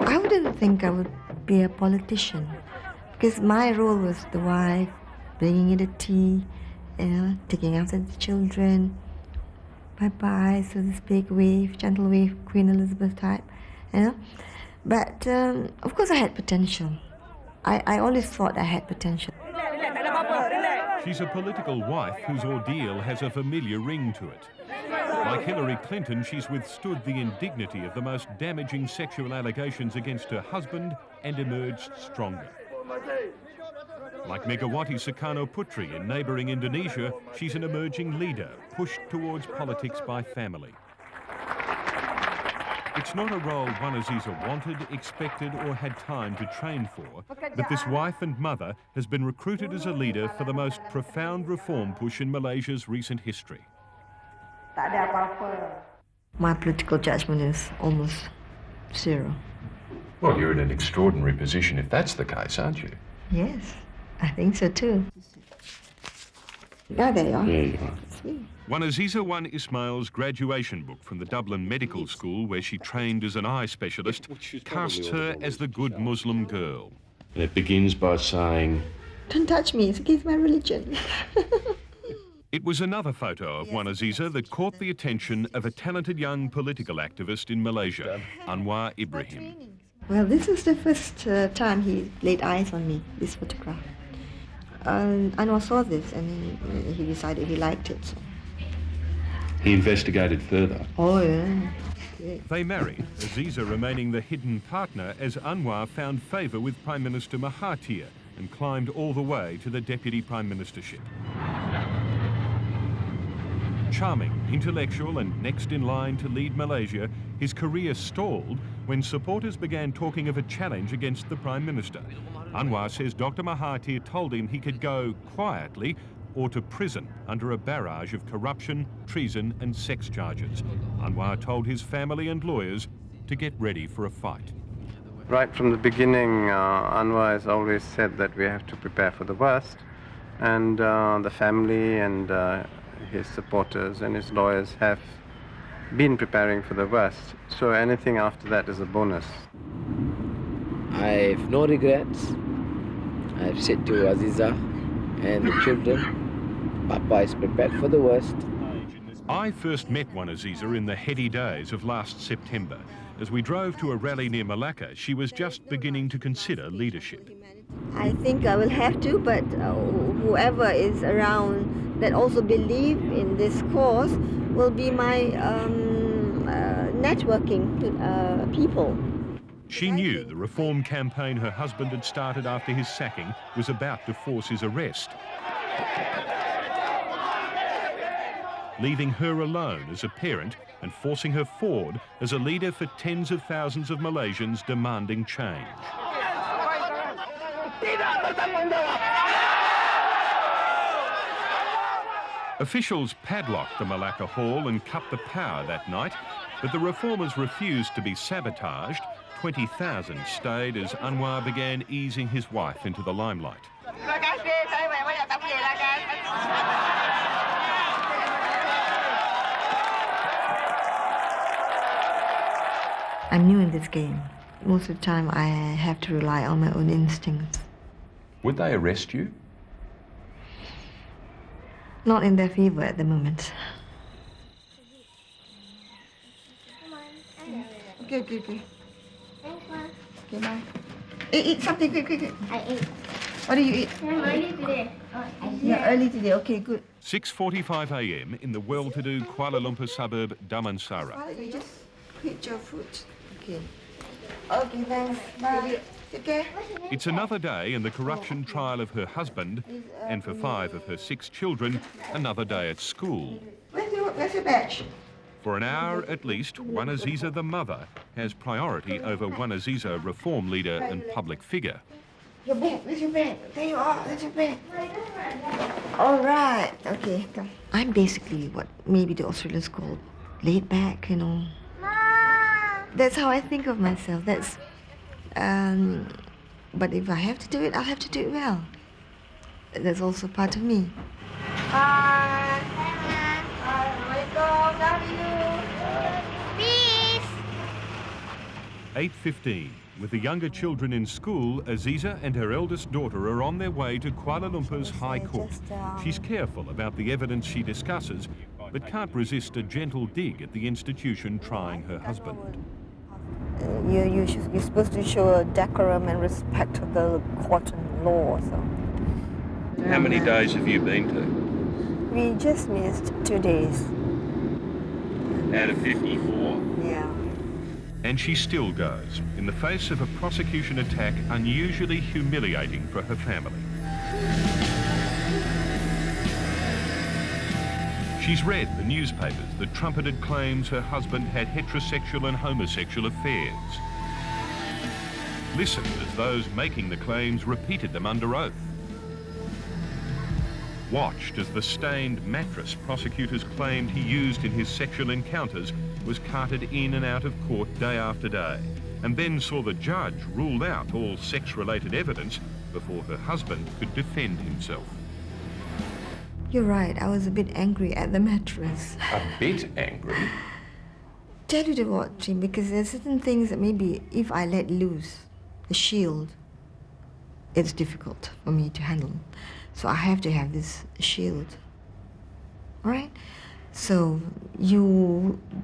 I wouldn't think I would be a politician because my role was the wife, bringing in the tea, taking after the children. Bye-bye, so to speak, wave, gentle wave, Queen Elizabeth type, But, of course, I had potential. I always thought I had potential. She's a political wife whose ordeal has a familiar ring to it. Like Hillary Clinton, she's withstood the indignity of the most damaging sexual allegations against her husband and emerged stronger. Like Megawati Sukarno Putri in neighbouring Indonesia, she's an emerging leader, pushed towards politics by family. It's not a role Wan Azizah wanted, expected or had time to train for, but this wife and mother has been recruited as a leader for the most profound reform push in Malaysia's recent history. My political judgment is almost zero. Well, you're in an extraordinary position if that's the case, aren't you? Yes, I think so too. There you are. There you are. Sweet. Wan Azizah won Ismail's graduation book from the Dublin Medical School, where she trained as an eye specialist, casts her as the good Muslim girl. And it begins by saying, "Don't touch me, it's against my religion." It was another photo of Wan Azizah that caught the attention of a talented young political activist in Malaysia, Anwar Ibrahim. Well, this was the first time he laid eyes on me, this photograph. Anwar saw this and he decided he liked it. So. He investigated further. Oh, yeah. They married, Azizah remaining the hidden partner as Anwar found favour with Prime Minister Mahathir and climbed all the way to the Deputy Prime Ministership. Charming, intellectual and next in line to lead Malaysia, his career stalled when supporters began talking of a challenge against the Prime Minister. Anwar says Dr. Mahathir told him he could go quietly or to prison under a barrage of corruption, treason and sex charges. Anwar told his family and lawyers to get ready for a fight. Right from the beginning, Anwar has always said that we have to prepare for the worst, and the family and his supporters and his lawyers have been preparing for the worst. So anything after that is a bonus. I have no regrets. I've said to Azizah and the children, Papa is prepared for the worst. I first met Wan Azizah in the heady days of last September. As we drove to a rally near Malacca, she was just beginning to consider leadership. I think I will have to, but whoever is around that also believe in this cause will be my networking people. She knew the reform campaign her husband had started after his sacking was about to force his arrest, leaving her alone as a parent and forcing her forward as a leader for tens of thousands of Malaysians demanding change. Officials padlocked the Malacca Hall and cut the power that night, but the reformers refused to be sabotaged. 20,000 stayed as Anwar began easing his wife into the limelight. I'm new in this game. Most of the time I have to rely on my own instincts. Would they arrest you? Not in their favor at the moment. Okay. Okay, bye. Eat something, quick. I ate. What do you eat? I'm early today. Yeah, early today. Okay, good. 6:45 a.m. in the well-to-do Kuala Lumpur suburb Damansara. Why don't you just eat your food? Okay. Okay, thanks. Bye. Take care. It's another day in the corruption trial of her husband, and for 5 of her 6 children, another day at school. Where's your badge? For an hour at least, Wan Azizah the mother has priority over Wan Azizah reform leader and public figure. Your bag, where's your bag? There you are, that's your bag. All right, okay, come. I'm basically what maybe the Australians call laid back, you know. That's how I think of myself. That's, but if I have to do it, I'll have to do it well. That's also part of me. Bye. Bye. Love you. 8:15. With the younger children in school, Azizah and her eldest daughter are on their way to Kuala Lumpur's High Court. She's careful about the evidence she discusses, but can't resist a gentle dig at the institution trying her husband. You're supposed to show decorum and respect to the court and law. So. How many days have you been to? We just missed 2 days. Out of 54. Yeah. And she still goes, in the face of a prosecution attack unusually humiliating for her family. She's read the newspapers that trumpeted claims her husband had heterosexual and homosexual affairs. Listened as those making the claims repeated them under oath. Watched as the stained mattress prosecutors claimed he used in his sexual encounters was carted in and out of court day after day, and then saw the judge rule out all sex-related evidence before her husband could defend himself. You're right, I was a bit angry at the mattress. A bit angry? Tell you what, Jim, because there's certain things that maybe if I let loose the shield, it's difficult for me to handle. So I have to have this shield. All right? So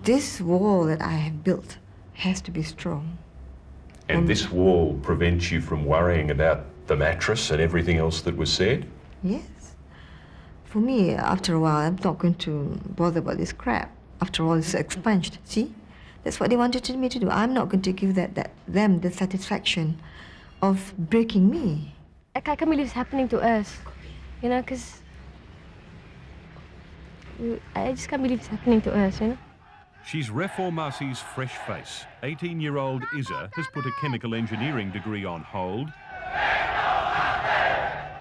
this wall that I have built has to be strong. And this wall prevents you from worrying about the mattress and everything else that was said? Yes. For me, after a while, I'm not going to bother about this crap. After all, it's expunged. See? That's what they wanted me to do. I'm not going to give them the satisfaction of breaking me. I can't believe it's happening to us, you know, because I just can't believe it's happening to us, you know. She's Reformasi's fresh face. 18-year-old Izzah has put a chemical engineering degree on hold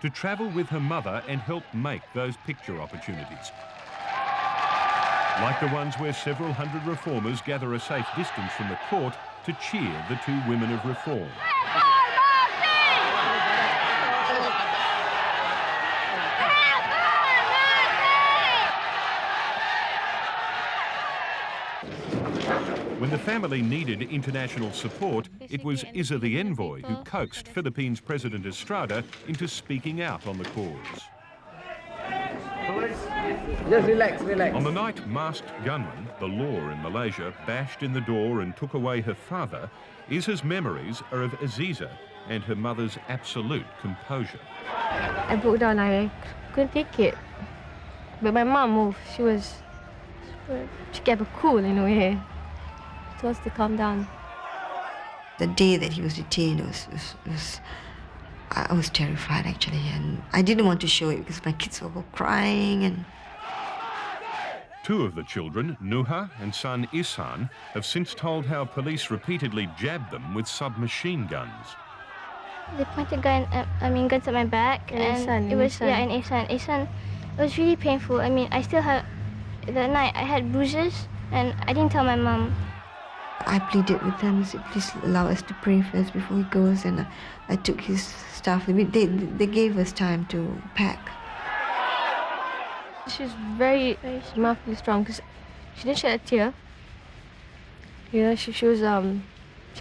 to travel with her mother and help make those picture opportunities. Like the ones where several hundred reformers gather a safe distance from the court to cheer the two women of reform. When the family needed international support, it was Izzah the envoy who coaxed Philippines President Estrada into speaking out on the cause. Just relax, relax. On the night masked gunmen, the law in Malaysia, bashed in the door and took away her father, Izzah's memories are of Azizah and her mother's absolute composure. I broke down, I couldn't take it. But my mom moved, she kept it cool in a way. She wants to calm down. The day that he was detained I was terrified actually, and I didn't want to show it because my kids were all crying. And two of the children, Nuha and son Ihsan, have since told how police repeatedly jabbed them with submachine guns. They pointed guns at my back, and it was and Ihsan. It was really painful. I mean, I still had that night. I had bruises, and I didn't tell my mom. I pleaded with them, I said, please allow us to pray first before he goes, and I took his stuff. They gave us time to pack. She's very remarkably strong because she didn't shed a tear. You know, she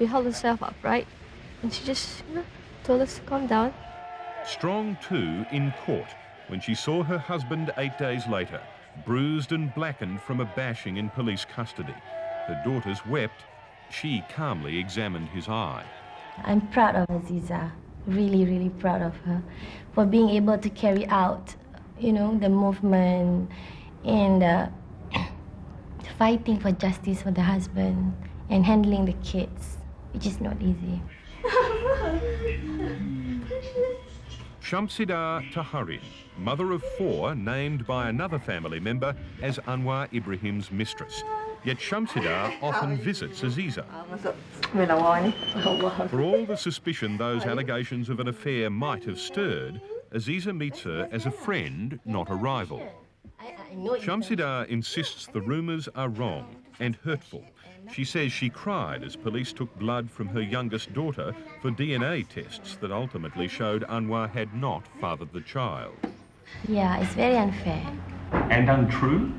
held herself upright, and she just told us to calm down. Strong too in court when she saw her husband 8 days later, bruised and blackened from a bashing in police custody. Her daughters wept. She calmly examined his eye. I'm proud of Azizah, really, really proud of her for being able to carry out, you know, the movement and fighting for justice for the husband and handling the kids, which is not easy. Shamsidah Taharin, mother of 4, named by another family member as Anwar Ibrahim's mistress. Yet Shamsidah often visits Azizah. For all the suspicion those allegations of an affair might have stirred, Azizah meets her as a friend, not a rival. Shamsidah insists the rumours are wrong and hurtful. She says she cried as police took blood from her youngest daughter for DNA tests that ultimately showed Anwar had not fathered the child. Yeah, it's very unfair. And untrue?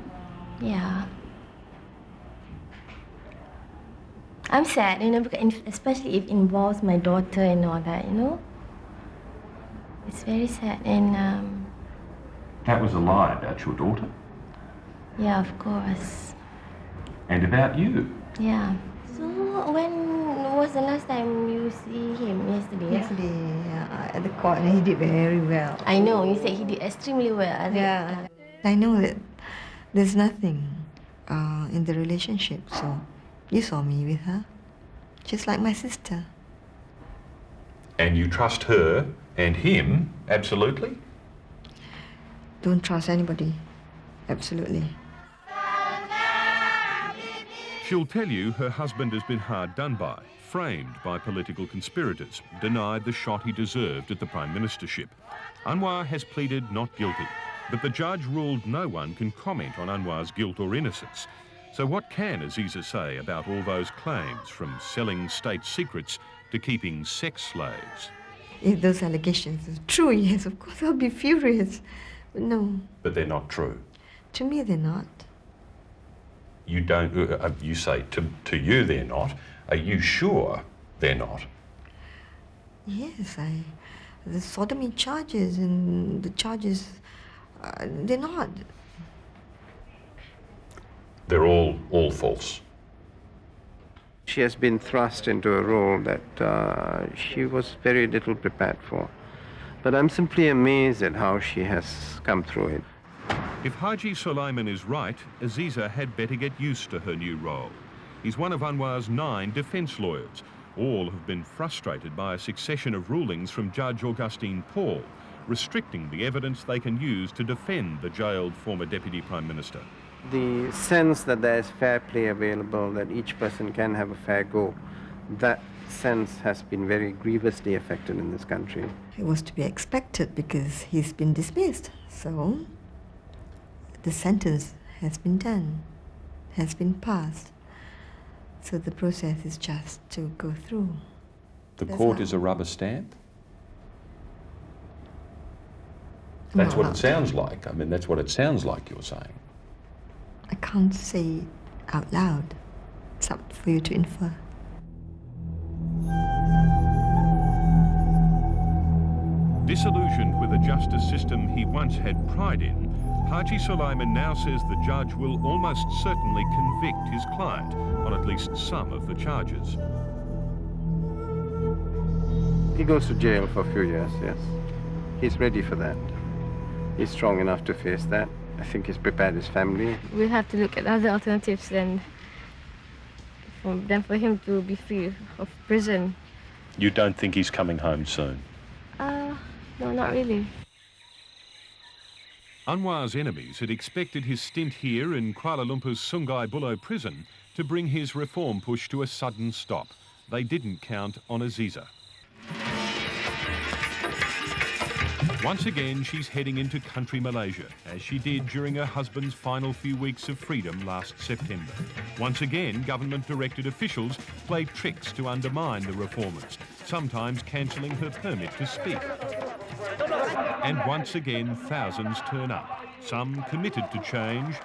Yeah. I'm sad, because especially if it involves my daughter and all that, It's very sad, and That was a lie about your daughter yeah, of course. and about you. Yeah. So when was the last time you see him? Yesterday? Yesterday at the court, and he did very well. I know, you said he did extremely well. I know that there's nothing in the relationship, so you saw me with her, just like my sister. And you trust her and him absolutely? Don't trust anybody, absolutely. She'll tell you her husband has been hard done by, framed by political conspirators, denied the shot he deserved at the Prime Ministership. Anwar has pleaded not guilty, but the judge ruled no one can comment on Anwar's guilt or innocence. So what can Azizah say about all those claims, from selling state secrets to keeping sex slaves? If those allegations are true, yes, of course I'll be furious. But no, But they're not true. to me they're not. You don't, you say to you they're not. Are you sure they're not? Yes, the sodomy charges and the charges, they're not. They're all false. She has been thrust into a role that she was very little prepared for. But I'm simply amazed at how she has come through it. If Haji Sulaiman is right, Azizah had better get used to her new role. He's one of Anwar's 9 defence lawyers. All have been frustrated by a succession of rulings from Judge Augustine Paul, restricting the evidence they can use to defend the jailed former Deputy Prime Minister. The sense that there is fair play available, that each person can have a fair go, that sense has been very grievously affected in this country. It was to be expected because he's been dismissed. So the sentence has been done, has been passed. So the process is just to go through. The That's court how- is a rubber stamp? That's what Well, it sounds like. I mean, that's what it sounds like you're saying. I can't say it out loud. It's up for you to infer. Disillusioned with a justice system he once had pride in, Haji Sulaiman now says the judge will almost certainly convict his client on at least some of the charges. He goes to jail for a few years, yes. He's ready for that. He's strong enough to face that. I think he's prepared his family. We'll have to look at other alternatives than for him to be free of prison. You don't think he's coming home soon? No, not really. Anwar's enemies had expected his stint here in Kuala Lumpur's Sungai Buloh prison to bring his reform push to a sudden stop. They didn't count on Azizah. Once again, she's heading into country Malaysia, as she did during her husband's final few weeks of freedom last September. Once again, government-directed officials played tricks to undermine the reformers, sometimes cancelling her permit to speak. And once again, thousands turn up, some committed to change,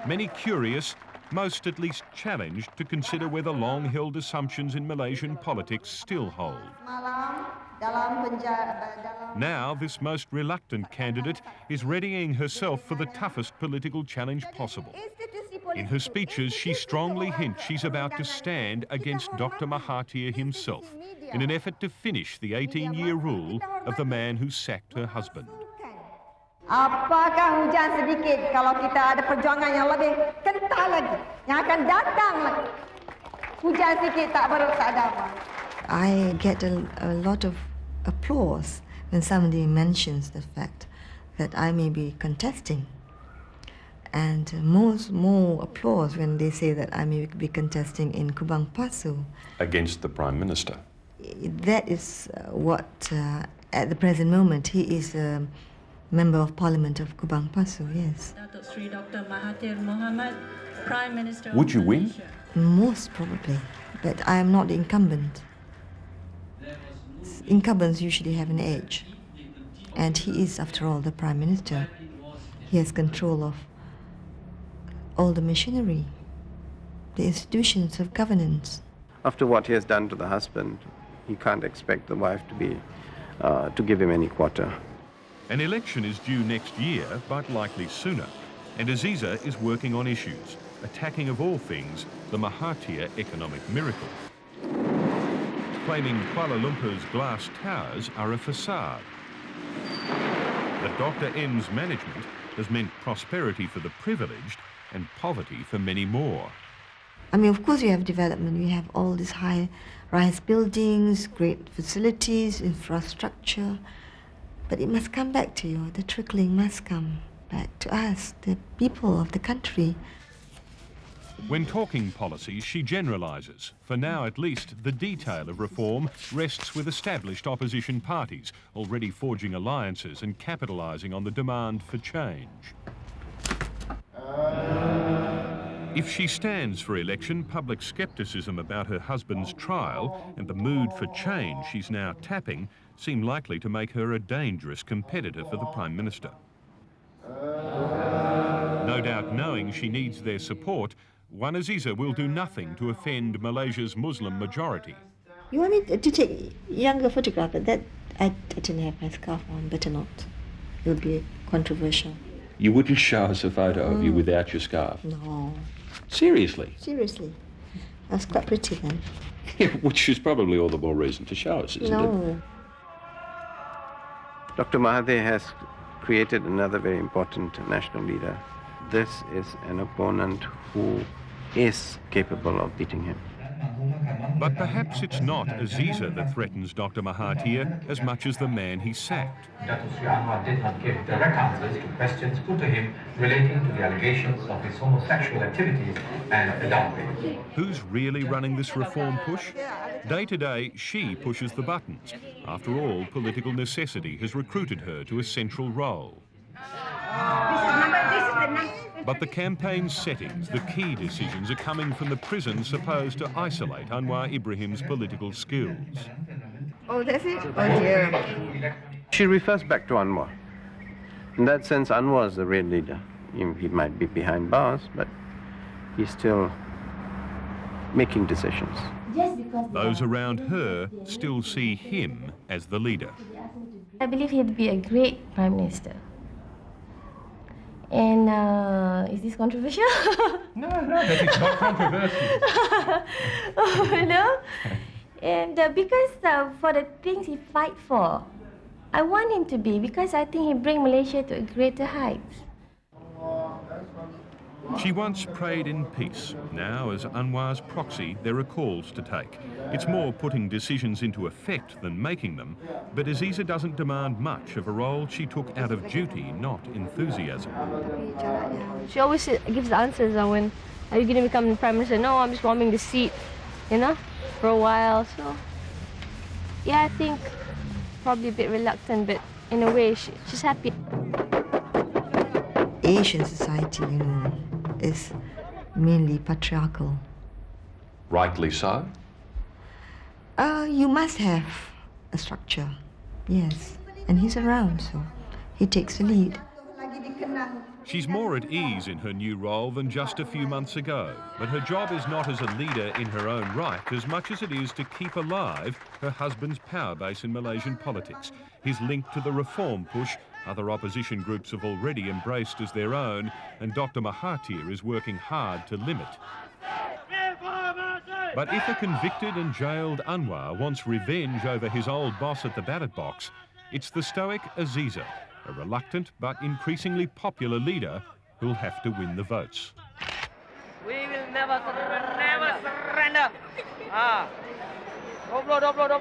many curious, most at least challenged to consider whether long-held assumptions in Malaysian politics still hold. Now, this most reluctant candidate is readying herself for the toughest political challenge possible. In her speeches, she strongly hints she's about to stand against Dr. Mahathir himself in an effort to finish the 18-year rule of the man who sacked her husband. Apakah hujan sedikit kalau kita ada perjuangan yang lebih kental lagi, yang akan datang lagi. Hujan sedikit tak ada apa. I get a lot of applause when somebody mentions the fact that I may be contesting, and more applause when they say that I may be contesting in Kubang Pasu. Against the Prime Minister? That is what, at the present moment, he is a Member of Parliament of Kubang Pasu, yes. Dr. Mahathir Mohamad, Prime Minister. Would you win? Most probably, but I am not the incumbent. Incumbents usually have an edge, and he is, after all, the Prime Minister. He has control of all the machinery, the institutions of governance. after what he has done to the husband, he can't expect the wife to give him any quarter. An election is due next year, but likely sooner. And Azizah is working on issues, attacking of all things the Mahathir economic miracle. Claiming Kuala Lumpur's glass towers are a facade. That Dr. N's management has meant prosperity for the privileged and poverty for many more. I mean, of course you have development. We have all these high-rise buildings, great facilities, infrastructure. But it must come back to you. The trickling must come back to us, the people of the country. When talking policy, she generalises. For now, at least, the detail of reform rests with established opposition parties, already forging alliances and capitalising on the demand for change. If she stands for election, public scepticism about her husband's trial and the mood for change she's now tapping seem likely to make her a dangerous competitor for the Prime Minister. No doubt knowing she needs their support, Wan Azizah will do nothing to offend Malaysia's Muslim majority. You want me to take younger photograph, but that I didn't have my scarf on, better not. It would be controversial. You wouldn't show us a photo of you without your scarf? No. Seriously? Seriously. I was quite pretty then. Yeah, which is probably all the more reason to show us, isn't it? No. Dr. Mahathir has created another very important national leader. This is an opponent who is capable of beating him. But perhaps it's not Azizah that threatens Dr. Mahathir as much as the man he sacked. Dr. Anwar did not give direct answers to questions put to him relating to the allegations of his homosexual activities and adultery. Who's really running this reform push? Day to day, she pushes the buttons. After all, political necessity has recruited her to a central role. But the campaign settings, the key decisions, are coming from the prison supposed to isolate Anwar Ibrahim's political skills. Oh, that's it? Oh, dear. She refers back to Anwar. In that sense, Anwar is the real leader. He might be behind bars, but he's still making decisions. Those around her still see him as the leader. I believe he'd be a great Prime Minister. And is this controversial? No, it's not controversial. No? And because for the things he fight for, I want him to be, because I think he bring Malaysia to a greater heights. She once prayed in peace. Now, as Anwar's proxy, there are calls to take. It's more putting decisions into effect than making them, but Azizah doesn't demand much of a role she took out of duty, not enthusiasm. She always gives the answers when, are you going to become the Prime Minister? No, I'm just warming the seat, for a while. So, yeah, I think probably a bit reluctant, but in a way, she's happy. Asian society, is mainly patriarchal. Rightly so? You must have a structure, yes. And he's around, so he takes the lead. She's more at ease in her new role than just a few months ago, but her job is not as a leader in her own right as much as it is to keep alive her husband's power base in Malaysian politics, his link to the reform push other opposition groups have already embraced as their own, and Dr. Mahathir is working hard to limit. But if a convicted and jailed Anwar wants revenge over his old boss at the ballot box, it's the stoic Azizah, a reluctant but increasingly popular leader who'll have to win the votes. We will never surrender. Doblo.